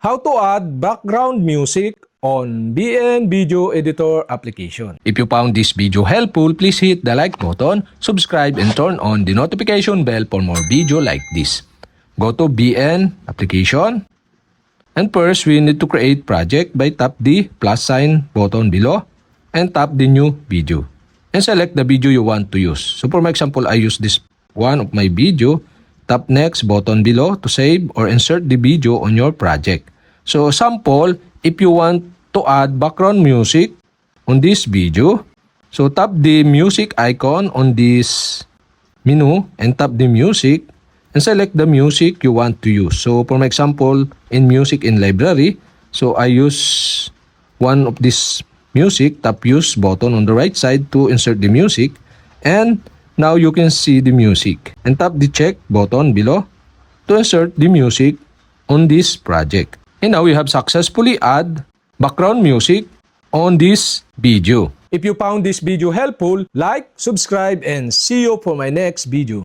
How to add background music on BN Video Editor application. If you found this video helpful, please hit the like button, subscribe, and turn on the notification bell for more video like this. Go to BN application. And first, we need to create project by tap the plus sign button below and tap the new video. And select the video you want to use. So for my example, I use this one of my video. Tap next button below to save or insert the video on your project. So sample, if you want to add background music on this video, so tap the music icon on this menu and tap the music and select the music you want to use. So for my example, in music in library, so I use one of this music, tap use button on the right side to insert the music, and now you can see the music, and tap the check button below to insert the music on this project. And now we have successfully add background music on this video. If you found this video helpful, like, subscribe, and see you for my next video.